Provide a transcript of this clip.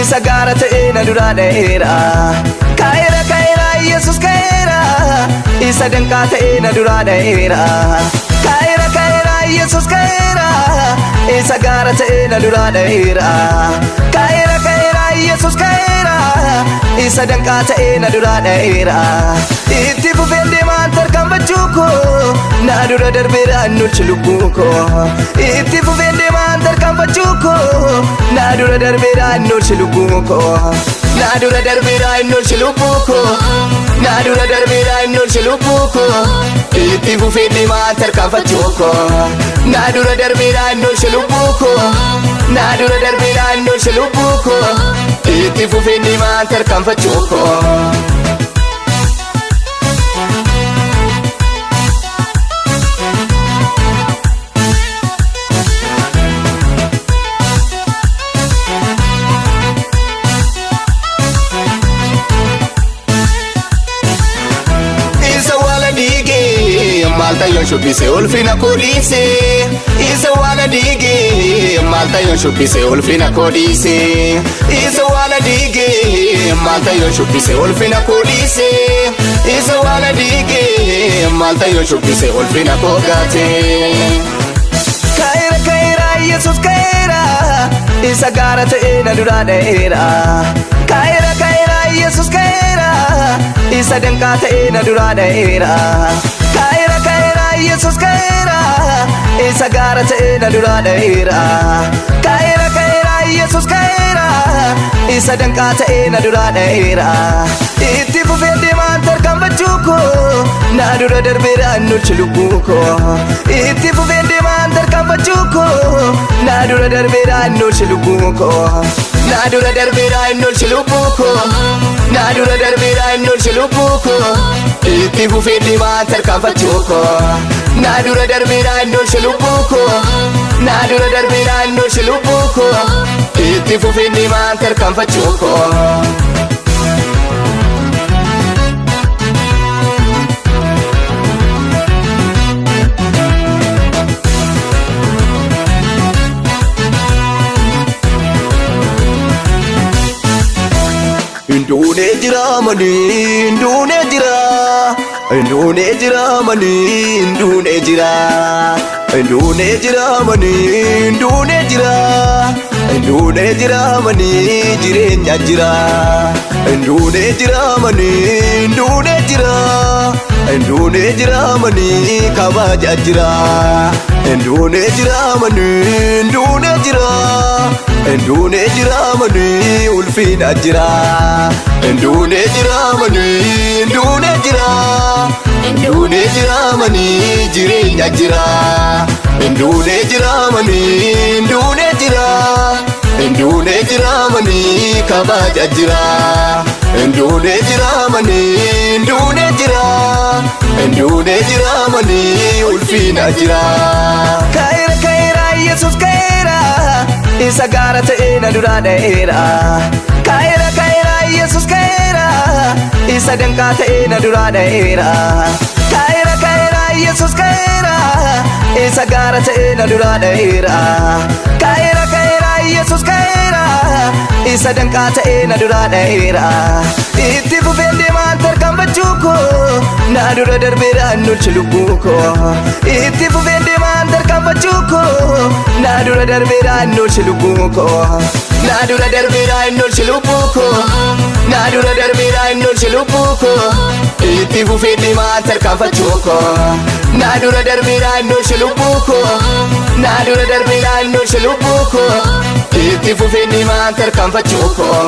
isa gaara ta'e na duraa dheera. Ka'eera ka'eera Yesus ka'eera isa danqaa ta'e na duraa dheera. Ka'eera ka'eera Yesus ka'eera isa gaara ta'e na duraa dheera. Ka'eera ka'eera Yesus ka'eera isa danqaa ta'e na duraa dheera. Itti fufeen deemaan tarkaanfachuu koo na dura darbeera nulchi lubbuu koo. Itti fufeen deemaan tarkaanfachuu koo na dura darbeera nulchi lubbuu koo. Na dura darbeera nulchi lubbuu koo. Na dura darbeera nulchi lubbuu koo. Itti fufeen deemaan tarkaanfachuu koo na dura darbeera nulchi lubbuu koo. Na dura darbeera nulchi lubbuu koo. Itti fufeen deemaan tarkaanfachuu koo. Malta yon shubbise ulfina kodise isa wala dige. Malta yon shubbise ulfina kodise isa wala dige. Malta yon shubbise ulfina kodise isa wala dige. Malta yon shubbise ulfina kogate. Ka'eera ka'eera Yesus ka'eera isa gaara ta'e na duraa dheera. Ka'eera ka'eera Yesus ka'eera isa danqaa ta'e na duraa dheera. Ka'eera ka'eera Yesus ka'eera isa gaara ta'e na duraa dheera. Ka'eera ka'eera Yesus ka'eera isa danqaa ta'e na duraa dheera. Itti fufeen deemaan tarkaanfachuu koo na dura darbeera nulchi lubbuu koo. Itti fufeen deemaan tarkaanfachuu koo na dura darbeera nulchi lubbuu koo. Na dura darbeera nulchi lubbuu koo. Na dura darbeera nulchi lubbuu koo. Itti fufeen deemaan tarkaanfachuu koo na dura darbeera nulchi lubbuu koo. Na dura darbeera nulchi lubbuu koo. Itti fufeen deemaan tarkaanfachuu koo. Indune jira mani, indune jira. Indune jira mani, indune jira. Indune jira mani, indune jira. Indune jira mani, jireenya jira. Indune jira mani, indune jira. Indune jira mani, kabaja jira. Indune jira mani, indune jira. Indune jira mani, ulfina jira. Indune jira mani, indune jira. Indune jira mani, jireenya jira. Indune jira mani, indune jira. Indune jira mani, kabaja jira. Indune jira mani, indune jira. Indune jira mani, ulfina jira. Ka'eera ka'eera Yesus ka'eera isa gaara ta'e na duraa dheera. Ka'eera ka'eera Yesus ka'eera isa danqaa ta'e na duraa dheera. Ka'eera ka'eera Yesus ka'eera isa gaara ta'e na duraa dheera. Ka'eera ka'eera Yesus ka'eera isa danqaa ta'e na duraa dheera. Itti fufeen deemaan tarkaanfachuu koo na dura darbeera nulchi lubbuu koo. Itti fufeen deemaan tarkaanfachuu koo na dura darbeera nulchi lubbuu koo. Na dura darbeera nulchi lubbuu koo. Na dura darbeera nulchi lubbuu koo. Itti fufeen deemaan tarkaanfachuu koo na dura darbeera nulchi lubbuu koo. Na dura darbeera nulchi lubbuu koo. Itti fufeen deemaan tarkaanfachuu koo.